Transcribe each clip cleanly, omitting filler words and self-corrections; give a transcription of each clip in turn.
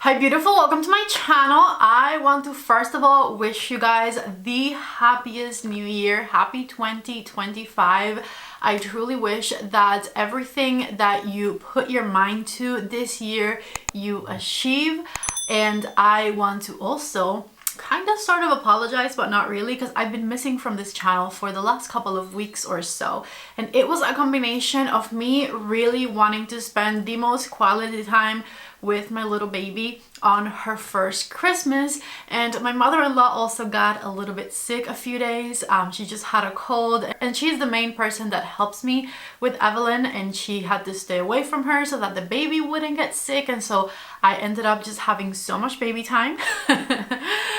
Hi beautiful, welcome to my channel. I want to first of all wish you guys the happiest new year. Happy 2025. I truly wish that everything that you put your mind to this year you achieve. And I want to also kind of sort of apologize, but not really, because I've been missing from this channel for the last couple of weeks or so, and it was a combination of me really wanting to spend the most quality time with my little baby on her first Christmas, and my mother-in-law also got a little bit sick a few days. She just had a cold, and she's the main person that helps me with Evelyn, and she had to stay away from her so that the baby wouldn't get sick, and so I ended up just having so much baby time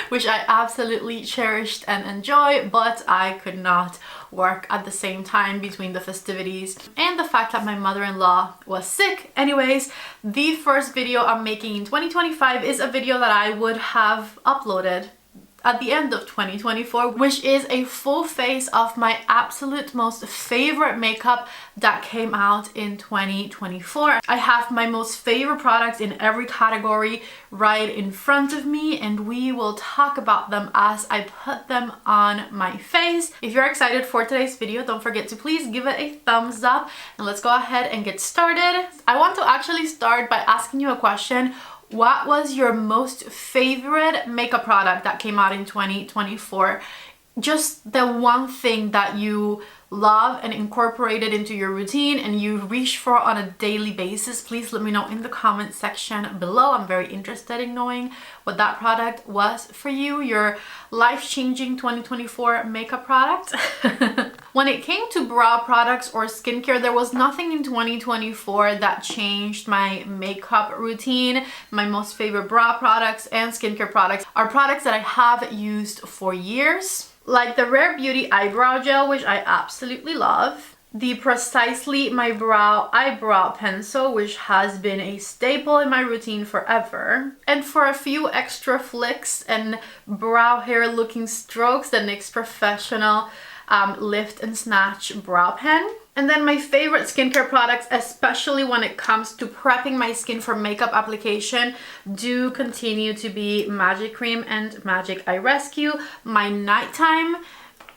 which I absolutely cherished and enjoy, but I could not work at the same time between the festivities and the fact that my mother-in-law was sick. Anyways, the first video I'm making in 2025 is a video that I would have uploaded at the end of 2024, which is a full face of my absolute most favorite makeup that came out in 2024. I have my most favorite products in every category right in front of me, and we will talk about them as I put them on my face. If you're excited for today's video, don't forget to please give it a thumbs up, and let's go ahead and get started. I want to actually start by asking you a question. What was your most favorite makeup product that came out in 2024? Just the one thing that you love and incorporated into your routine and you reach for on a daily basis. Please let me know in the comment section below. I'm very interested in knowing what that product was for you, your life-changing 2024 makeup product. When it came to brow products or skincare, there was nothing in 2024 that changed my makeup routine. My most favorite brow products and skincare products are products that I have used for years, like the Rare Beauty Eyebrow Gel, which I absolutely love. The Precisely My Brow Eyebrow Pencil, which has been a staple in my routine forever. And for a few extra flicks and brow hair looking strokes, the NYX Professional Lift and Snatch Brow Pen. And then my favorite skincare products, especially when it comes to prepping my skin for makeup application, do continue to be Magic Cream and Magic Eye Rescue. My nighttime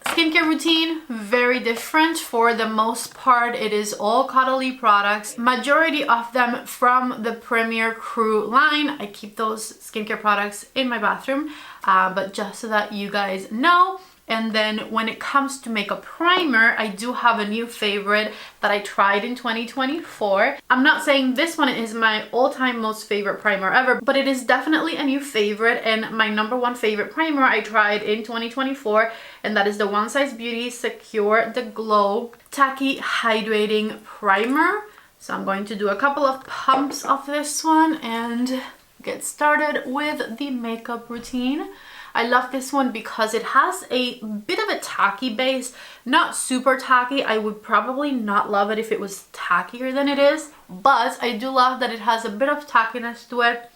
skincare routine, very different. For the most part, it is all cuddly products, majority of them from the Premier Crew line. I keep those skincare products in my bathroom, but just so that you guys know. And then when it comes to makeup primer, I do have a new favorite that I tried in 2024. I'm not saying this one is my all-time most favorite primer ever, but it is definitely a new favorite and my number one favorite primer I tried in 2024, and that is the One Size Beauty Secure the Glow Tacky Hydrating Primer. So I'm going to do a couple of pumps of this one and get started with the makeup routine. I love this one because it has a bit of a tacky base, not super tacky. I would probably not love it if it was tackier than it is, but I do love that it has a bit of tackiness to it,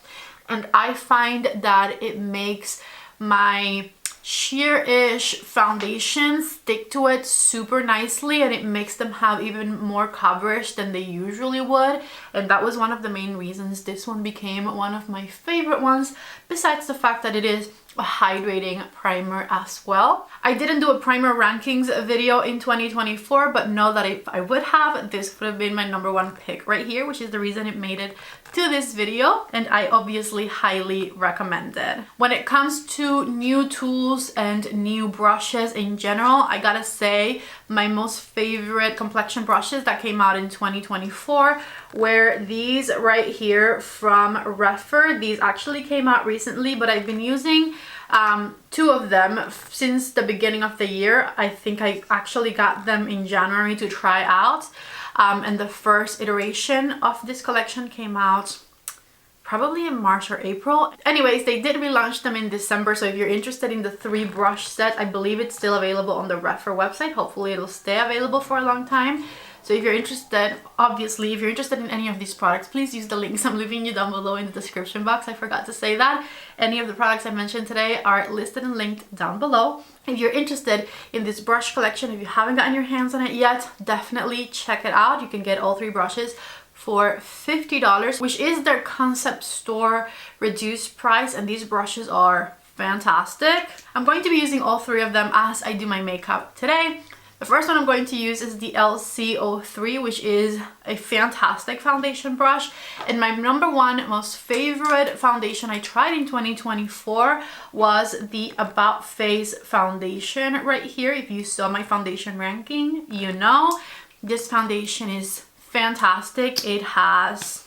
and I find that it makes my sheer-ish foundation stick to it super nicely, and it makes them have even more coverage than they usually would, and that was one of the main reasons this one became one of my favorite ones, besides the fact that it is a hydrating primer as well. I didn't do a primer rankings video in 2024, but know that if I would have, this would have been my number one pick right here, which is the reason it made it to this video, and I obviously highly recommend it. When it comes to new tools and new brushes in general, I gotta say my most favorite complexion brushes that came out in 2024 were these right here from REPHR. These actually came out recently, but I've been using two of them since the beginning of the year. I think I actually got them in January to try out, and the first iteration of this collection came out probably in March or April. Anyways, they did relaunch them in December, so if you're interested in the 3 brush set, I believe it's still available on the REPHR website. Hopefully it'll stay available for a long time. So if you're interested, obviously, if you're interested in any of these products, please use the links I'm leaving you down below in the description box. I forgot to say that. Any of the products I mentioned today are listed and linked down below. If you're interested in this brush collection, if you haven't gotten your hands on it yet, definitely check it out. You can get all 3 brushes for $50, which is their concept store reduced price, and these brushes are fantastic. I'm going to be using all three of them as I do my makeup today. The first one I'm going to use is the LC03, which is a fantastic foundation brush, and my number one most favorite foundation I tried in 2024 was the About Face foundation right here. If you saw my foundation ranking, you know this foundation is fantastic. It has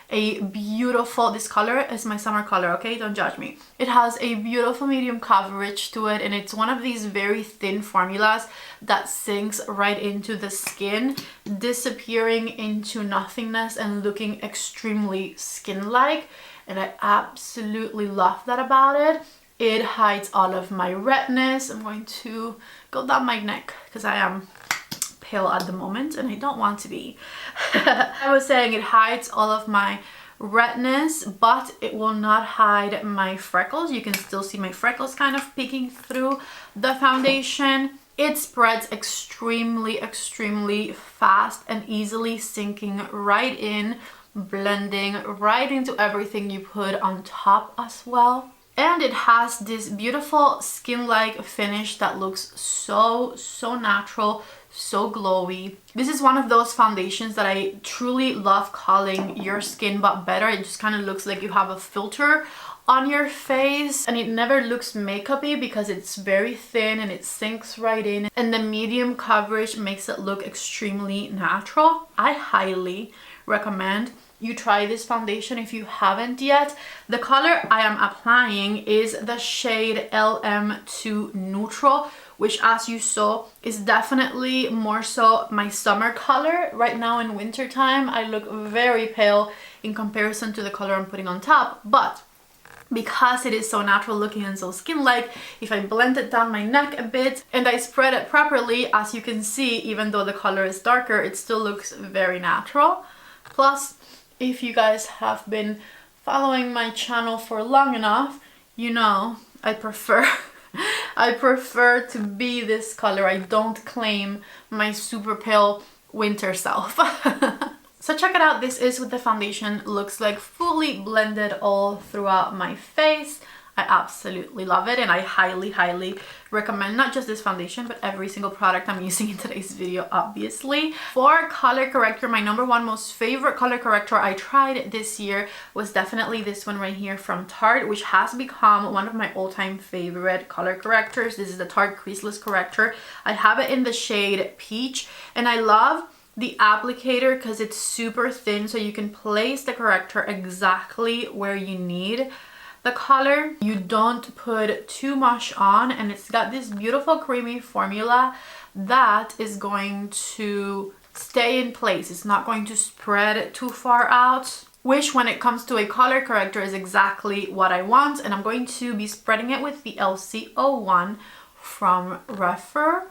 a beautiful, this color is my summer color, okay, don't judge me. It has a beautiful medium coverage to it, and it's one of these very thin formulas that sinks right into the skin, disappearing into nothingness and looking extremely skin-like, and I absolutely love that about it. It hides all of my redness. I'm going to go down my neck because I am pale at the moment and I don't want to be. I was saying it hides all of my redness, but it will not hide my freckles. You can still see my freckles kind of peeking through the foundation. It spreads extremely fast and easily, sinking right in, blending right into everything you put on top as well. And it has this beautiful skin-like finish that looks so natural, so glowy. This is one of those foundations that I truly love calling your skin but better. It just kind of looks like you have a filter on your face, and it never looks makeupy because it's very thin and it sinks right in, and the medium coverage makes it look extremely natural. I highly recommend you try this foundation if you haven't yet. The color I am applying is the shade LM2 Neutral, which, as you saw, is definitely more so my summer color. Right now in winter time I look very pale in comparison to the color I'm putting on top, but because it is so natural looking and so skin-like, if I blend it down my neck a bit and I spread it properly, as you can see, even though the color is darker, it still looks very natural. Plus, if you guys have been following my channel for long enough, you know I prefer to be this color. I don't claim my super pale winter self. So check it out. This is what the foundation looks like, fully blended all throughout my face. I absolutely love it, and I highly recommend not just this foundation but every single product I'm using in today's video, obviously. For color corrector, my number one most favorite color corrector I tried this year was definitely this one right here from Tarte, which has become one of my all-time favorite color correctors. This is the Tarte Creaseless Corrector. I have it in the shade Peach, and I love the applicator because it's super thin, so you can place the corrector exactly where you need the color. You don't put too much on, and it's got this beautiful creamy formula that is going to stay in place. It's not going to spread too far out, which when it comes to a color corrector is exactly what I want. And I'm going to be spreading it with the LC01 from REPHR.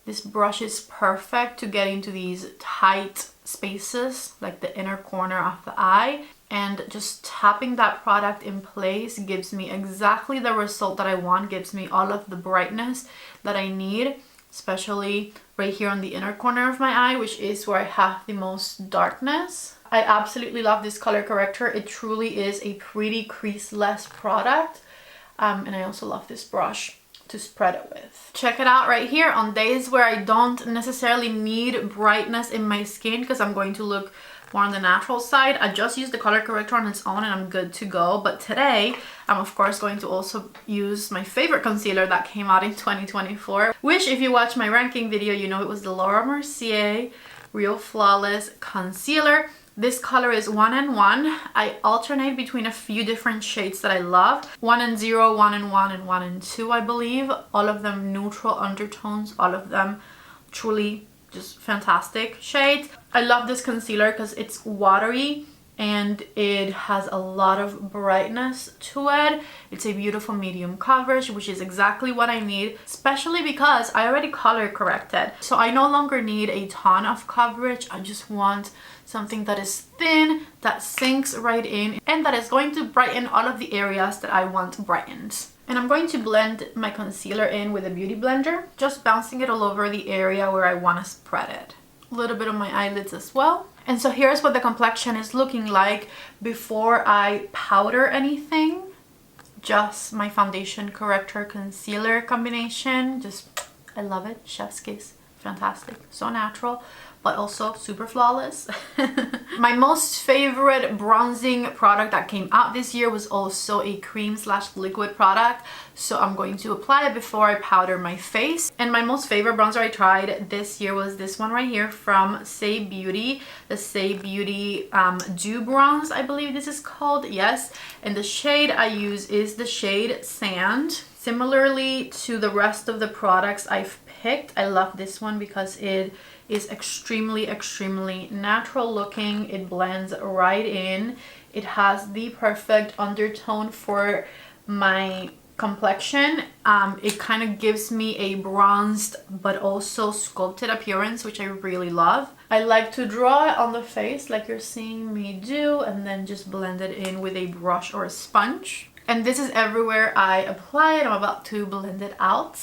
This brush is perfect to get into these tight spaces like the inner corner of the eye, and just tapping that product in place gives me exactly the result that I want, gives me all of the brightness that I need, especially right here on the inner corner of my eye, which is where I have the most darkness. I absolutely love this color corrector. It truly is a pretty creaseless product, and I also love this brush to spread it with. Check it out right here. On days where I don't necessarily need brightness in my skin because I'm going to look more on the natural side, I just use the color corrector on its own and I'm good to go. But today I'm of course going to also use my favorite concealer that came out in 2024, which if you watch my ranking video, you know it was the Laura Mercier Real Flawless Concealer. This color is 1 and 1. I alternate between a few different shades that I love. 1 and 0, 1 and 1, and 1 and 2, I believe. All of them neutral undertones, all of them truly just fantastic shades. I love this concealer because it's watery and it has a lot of brightness to it. It's a beautiful medium coverage, which is exactly what I need, especially because I already color corrected. So I no longer need a ton of coverage. I just want something that is thin, that sinks right in, and that is going to brighten all of the areas that I want brightened. And I'm going to blend my concealer in with a beauty blender, just bouncing it all over the area where I want to spread it. A little bit on my eyelids as well. And so here's what the complexion is looking like before I powder anything. Just my foundation corrector concealer combination. Just, I love it. Chef's kiss. Fantastic. So natural, but also super flawless. My most favorite bronzing product that came out this year was also a cream slash liquid product. So I'm going to apply it before I powder my face. And my most favorite bronzer I tried this year was this one right here from Say Beauty. The Say Beauty Dew Bronze, I believe this is called. Yes. And the shade I use is the shade Sand. Similarly to the rest of the products I've picked, I love this one because it is extremely natural looking. It blends right in. It has the perfect undertone for my complexion. It kind of gives me a bronzed but also sculpted appearance, which I really love. I like to draw it on the face like you're seeing me do, and then just blend it in with a brush or a sponge. And this is everywhere I apply it. I'm about to blend it out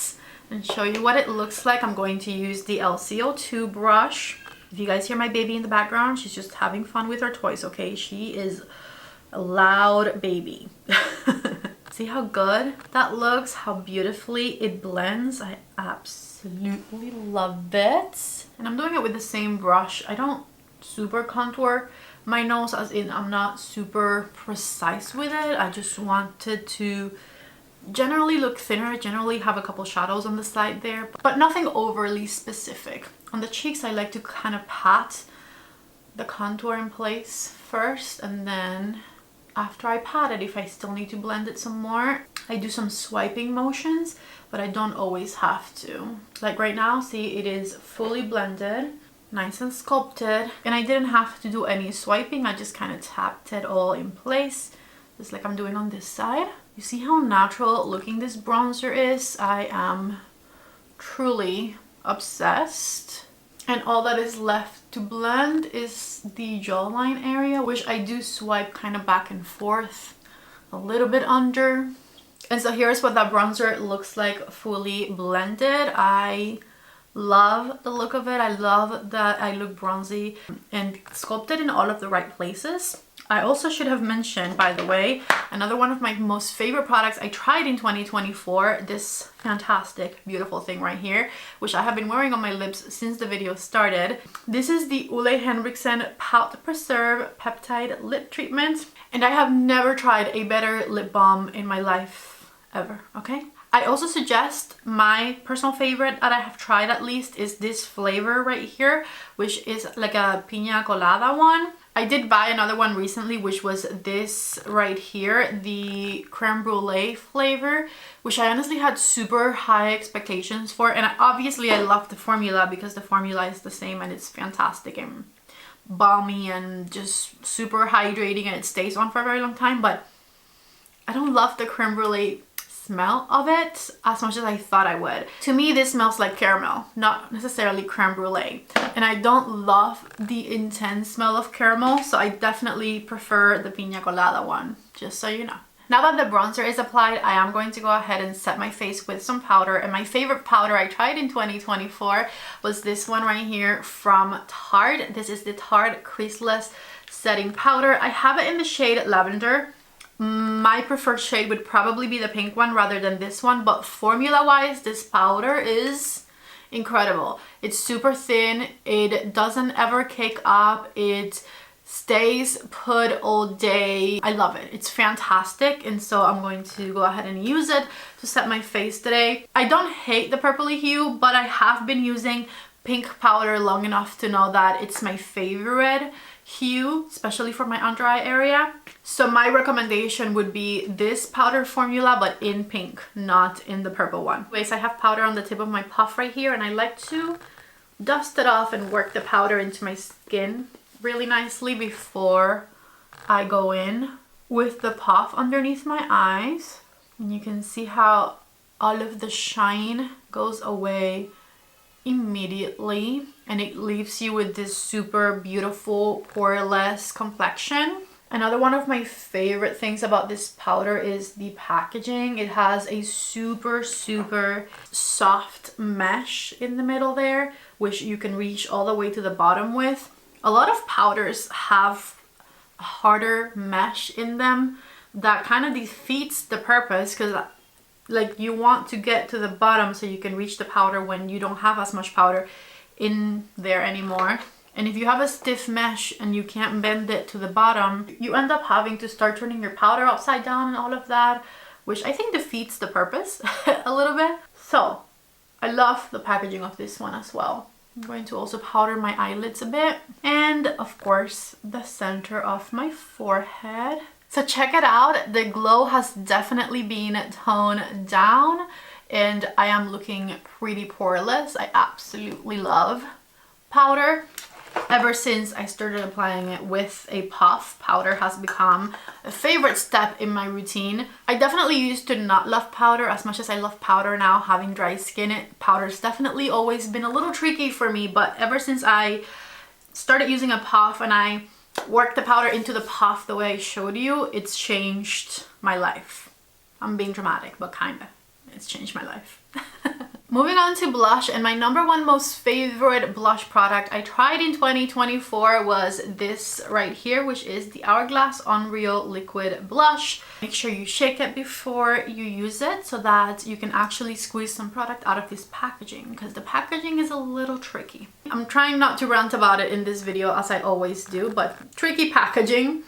and show you what it looks like. I'm going to use the LCO2 brush. If you guys hear my baby in the background, she's just having fun with her toys, okay? She is a loud baby. See how good that looks, how beautifully it blends. I absolutely love it. And I'm doing it with the same brush. I don't super contour my nose, as in I'm not super precise with it. I just wanted to generally look thinner, generally have a couple shadows on the side there, but nothing overly specific. On the cheeks, I like to kind of pat the contour in place first, and then after I pat it, if I still need to blend it some more, I do some swiping motions, but I don't always have to. Like right now, see, it is fully blended, nice and sculpted, and I didn't have to do any swiping. I just kind of tapped it all in place, just like I'm doing on this side. You see how natural looking this bronzer is? I am truly obsessed. And all that is left to blend is the jawline area, which I do swipe kind of back and forth a little bit under. And so here's what that bronzer looks like fully blended. I love the look of it. I love that I look bronzy and sculpted in all of the right places. I also should have mentioned, by the way, another one of my most favorite products I tried in 2024, this fantastic, beautiful thing right here, which I have been wearing on my lips since the video started. This is the Ole Henriksen Pout Preserve Peptide Lip Treatment, and I have never tried a better lip balm in my life ever, okay? I also suggest, my personal favorite that I have tried at least is this flavor right here, which is like a piña colada one. I did buy another one recently, which was this right here, the creme brulee flavor, which I honestly had super high expectations for. And obviously I love the formula because the formula is the same and it's fantastic and balmy and just super hydrating, and it stays on for a very long time. But I don't love the creme brulee smell of it as much as I thought I would. To me, this smells like caramel, not necessarily creme brulee. And I don't love the intense smell of caramel, so I definitely prefer the piña colada one, just so you know. Now that the bronzer is applied, I am going to go ahead and set my face with some powder. And my favorite powder I tried in 2024 was this one right here from Tarte. This is the Tarte Creaseless Setting Powder. I have it in the shade Lavender. My preferred shade would probably be the pink one rather than this one, but formula wise, this powder is incredible. It's super thin, it doesn't ever cake up, it stays put all day. I love it. It's fantastic, and so I'm going to go ahead and use it to set my face today. I don't hate the purpley hue, but I have been using pink powder long enough to know that it's my favorite hue, especially for my under eye area. So my recommendation would be this powder formula, but in pink, not in the purple one. Anyways, I have powder on the tip of my puff right here, and I like to dust it off and work the powder into my skin really nicely before I go in with the puff underneath my eyes. And you can see how all of the shine goes away immediately, and it leaves you with this super beautiful poreless complexion. Another one of my favorite things about this powder is the packaging. It has a super soft mesh in the middle there, which you can reach all the way to the bottom with. A lot of powders have a harder mesh in them that kind of defeats the purpose, because like you want to get to the bottom so you can reach the powder when you don't have as much powder in there anymore. And if you have a stiff mesh and you can't bend it to the bottom, you end up having to start turning your powder upside down and all of that, which I think defeats the purpose a little bit. So I love the packaging of this one as well. I'm going to also powder my eyelids a bit, and of course the center of my forehead. So check it out, the glow has definitely been toned down and I am looking pretty poreless. I absolutely love powder. Ever since I started applying it with a puff, powder has become a favorite step in my routine. I definitely used to not love powder as much as I love powder now, having dry skin. Powder's definitely always been a little tricky for me, but ever since I started using a puff and I worked the powder into the puff the way I showed you, it's changed my life. I'm being dramatic, but kinda. It's changed my life. Moving on to blush, and my number one most favorite blush product I tried in 2024 was this right here, which is the Hourglass Unreal Liquid Blush. Make sure you shake it before you use it so that you can actually squeeze some product out of this packaging, because the packaging is a little tricky. I'm trying not to rant about it in this video as I always do, but tricky packaging.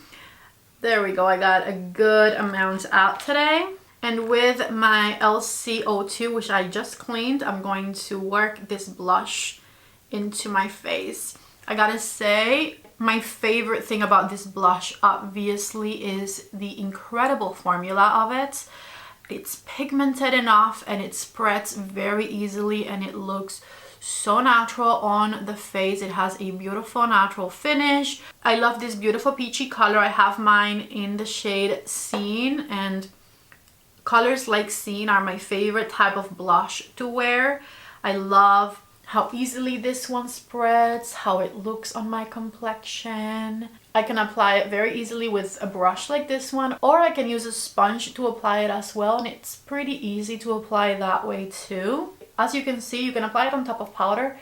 There we go, I got a good amount out today. And with my LC02, which I just cleaned, I'm going to work this blush into my face. I gotta say, my favorite thing about this blush obviously is the incredible formula of it. It's pigmented enough and it spreads very easily and it looks so natural on the face. It has a beautiful natural finish. I love this beautiful peachy color. I have mine in the shade Scene, and colors like Scene are my favorite type of blush to wear. I love how easily this one spreads, how it looks on my complexion. I can apply it very easily with a brush like this one, or I can use a sponge to apply it as well, and it's pretty easy to apply that way too. As you can see, you can apply it on top of powder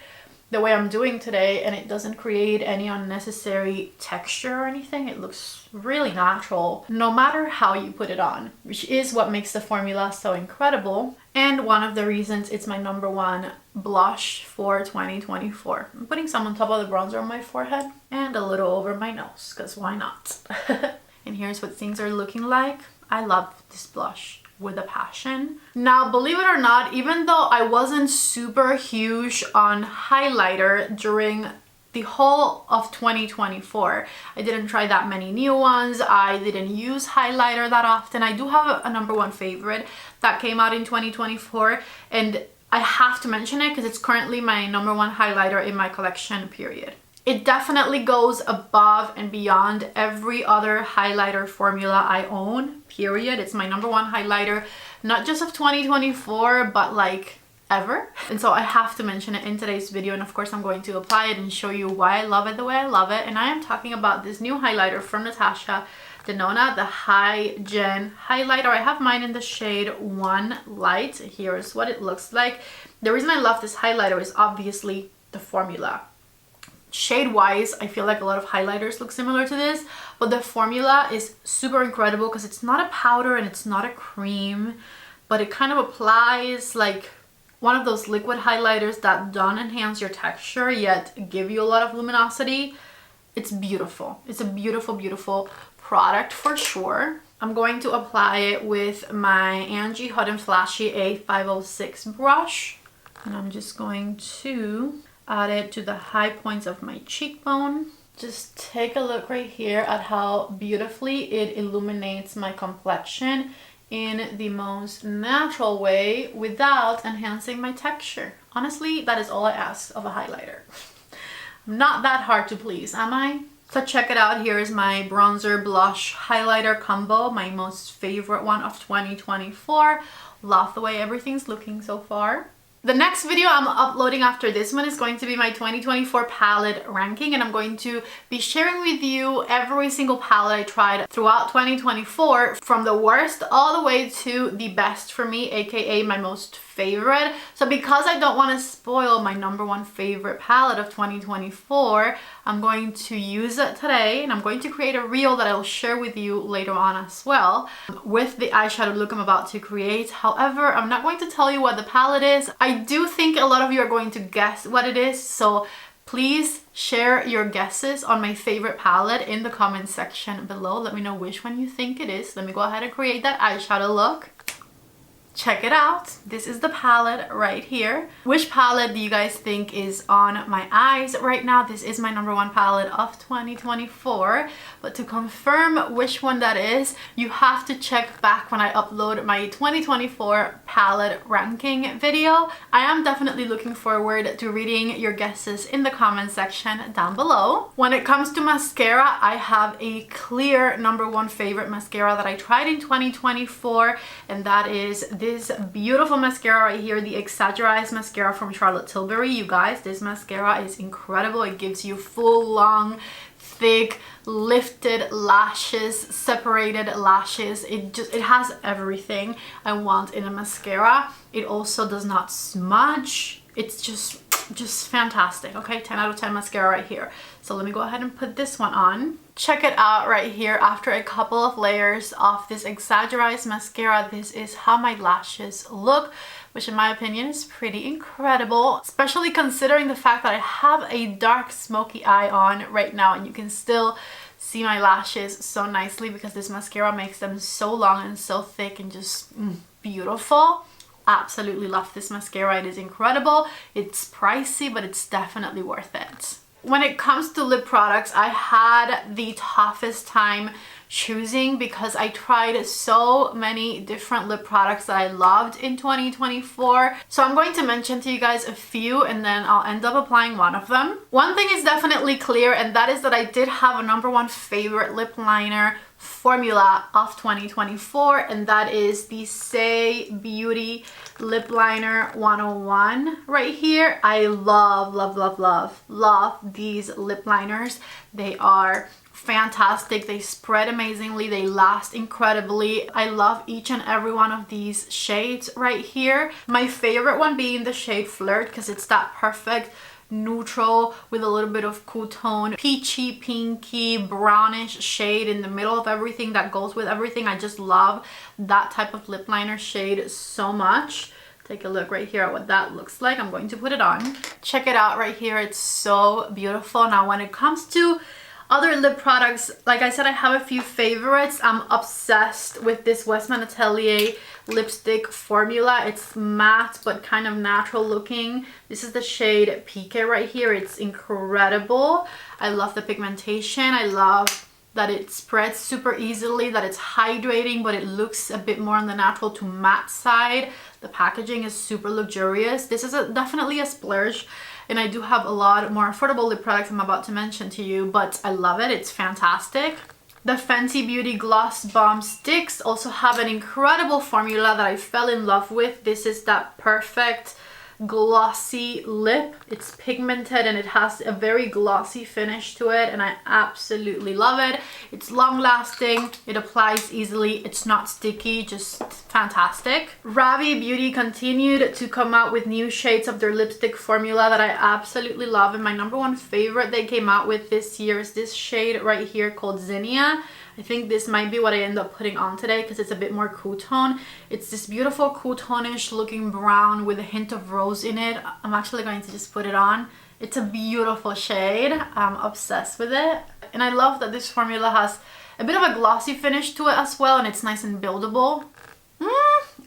the way I'm doing today, and it doesn't create any unnecessary texture or anything. It looks really natural no matter how you put it on, which is what makes the formula so incredible, and one of the reasons it's my number one blush for 2024. I'm putting some on top of the bronzer on my forehead and a little over my nose, because why not? And here's what things are looking like. I love this blush with a passion. Now, believe it or not, even though I wasn't super huge on highlighter during the whole of 2024, I didn't try that many new ones. I didn't use highlighter that often. I do have a number one favorite that came out in 2024, and I have to mention it because it's currently my number one highlighter in my collection, period. It definitely goes above and beyond every other highlighter formula I own, period. It's my number one highlighter, not just of 2024, but like ever. And so I have to mention it in today's video, and of course I'm going to apply it and show you why I love it the way I love it. And I am talking about this new highlighter from Natasha Denona, the High Gen highlighter. I have mine in the shade One Light. Here's what it looks like. The reason I love this highlighter is obviously the formula. Shade wise, I feel like a lot of highlighters look similar to this, but the formula is super incredible because it's not a powder and it's not a cream, but it kind of applies like one of those liquid highlighters that don't enhance your texture yet give you a lot of luminosity. It's beautiful. It's a beautiful, beautiful product for sure. I'm going to apply it with my Angie Hot and Flashy A506 brush, and I'm just going to add it to the high points of my cheekbone. Just take a look right here at how beautifully it illuminates my complexion in the most natural way without enhancing my texture. Honestly, that is all I ask of a highlighter. I'm not that hard to please, am I? So check it out. Here is my bronzer blush highlighter combo, my most favorite one of 2024. Love the way everything's looking so far. The next video I'm uploading after this one is going to be my 2024 palette ranking, and I'm going to be sharing with you every single palette I tried throughout 2024, from the worst all the way to the best for me, aka my most favorite favorite. So because I don't want to spoil my number one favorite palette of 2024, I'm going to use it today, and I'm going to create a reel that I'll share with you later on as well with the eyeshadow look I'm about to create. However, I'm not going to tell you what the palette is. I do think a lot of you are going to guess what it is, so please share your guesses on my favorite palette in the comment section below. Let me know which one you think it is. Let me go ahead and create that eyeshadow look. Check it out. This is the palette right here. Which palette do you guys think is on my eyes right now? This is my number one palette of 2024. But to confirm which one that is, you have to check back when I upload my 2024 palette ranking video. I am definitely looking forward to reading your guesses in the comment section down below. When it comes to mascara, I have a clear number one favorite mascara that I tried in 2024, and that is this beautiful mascara right here, the Exaggerized mascara from Charlotte Tilbury. You guys, this mascara is incredible. It gives you full, long, thick, lifted lashes, separated lashes. It has everything I want in a mascara. It also does not smudge. It's just fantastic. Okay, 10 out of 10 mascara right here. So let me go ahead and put this one on. Check it out right here. After a couple of layers of this Exaggerized mascara, this is how my lashes look, which in my opinion is pretty incredible, especially considering the fact that I have a dark smoky eye on right now, and you can still see my lashes so nicely because this mascara makes them so long and so thick and just beautiful. Absolutely love this mascara. It is incredible. It's pricey, but it's definitely worth it. When it comes to lip products, I had the toughest time choosing because I tried so many different lip products that I loved in 2024. So I'm going to mention to you guys a few, and then I'll end up applying one of them. One thing is definitely clear, and that is that I did have a number one favorite lip liner formula of 2024, and that is the Say Beauty Lip Liner 101 right here. I love these lip liners. They are fantastic. They spread amazingly. They last incredibly. I love each and every one of these shades right here. My favorite one being the shade Flirt, because it's that perfect neutral with a little bit of cool tone, peachy, pinky, brownish shade in the middle of everything that goes with everything. I just love that type of lip liner shade so much. Take a look right here at what that looks like. I'm going to put it on. Check it out right here. It's so beautiful. Now when it comes to other lip products, like I said, I have a few favorites. I'm obsessed with this Westman Atelier lipstick formula. It's matte but kind of natural looking. This is the shade Pique right here. It's incredible. I love the pigmentation. I love that it spreads super easily, that it's hydrating, but it looks a bit more on the natural to matte side. The packaging is super luxurious. This is definitely a splurge, and I do have a lot more affordable lip products I'm about to mention to you, but I love it. It's fantastic. The Fenty Beauty Gloss Bomb Sticks also have an incredible formula that I fell in love with. This is that perfect glossy lip. It's pigmented and it has a very glossy finish to it, and I absolutely love it. It's long lasting, it applies easily, it's not sticky, just fantastic. Ravi Beauty continued to come out with new shades of their lipstick formula that I absolutely love, and my number one favorite they came out with this year is this shade right here called Zinnia. I think this might be what I end up putting on today because it's a bit more cool tone. It's this beautiful cool tone-ish looking brown with a hint of rose in it. I'm actually going to just put it on. It's a beautiful shade. I'm obsessed with it. And I love that this formula has a bit of a glossy finish to it as well, and it's nice and buildable.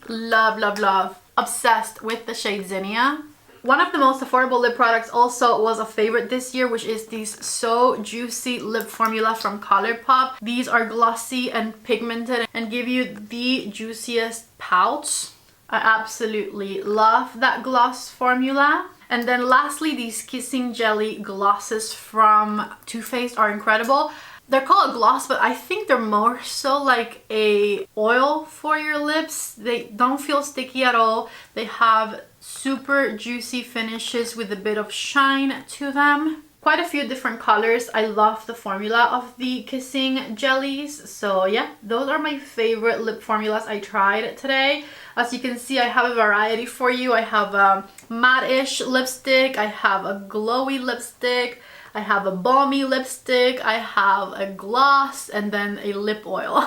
Love. Obsessed with the shade Zinnia. One of the most affordable lip products also was a favorite this year, which is these So Juicy lip formula from COLLAB. These are glossy and pigmented and give you the juiciest pouch. I absolutely love that gloss formula. And then lastly, these Kissing Jelly glosses from Too Faced are incredible. They're called a gloss, but I think they're more so like a oil for your lips. They don't feel sticky at all. They have super juicy finishes with a bit of shine to them. quite a few different colors. I love the formula of the kissing jellies. So yeah, those are my favorite lip formulas I tried today. As you can see, I have a variety for you. I have a matte-ish lipstick, I have a glowy lipstick, I have a balmy lipstick, I have a gloss, and then a lip oil.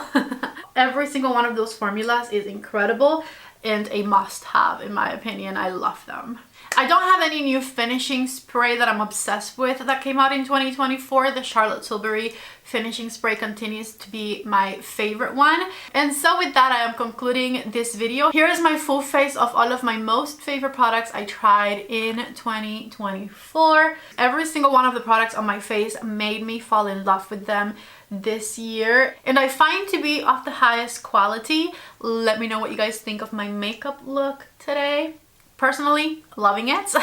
Every single one of those formulas is incredible and a must-have in my opinion. I love them. I don't have any new finishing spray that I'm obsessed with that came out in 2024. The Charlotte Tilbury finishing spray continues to be my favorite one. And so with that, I am concluding this video. Here is my full face of all of my most favorite products I tried in 2024. Every single one of the products on my face made me fall in love with them this year, and I find to be of the highest quality. Let me know what you guys think of my makeup look today. Personally, loving it.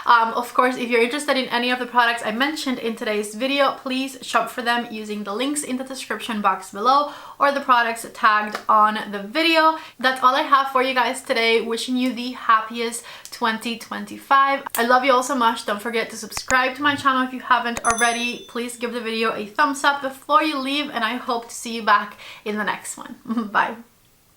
Of course, if you're interested in any of the products I mentioned in today's video, please shop for them using the links in the description box below or the products tagged on the video. That's all I have for you guys today. Wishing you the happiest 2025. I love you all so much. Don't forget to subscribe to my channel if you haven't already. Please give the video a thumbs up before you leave, and I hope to see you back in the next one. Bye.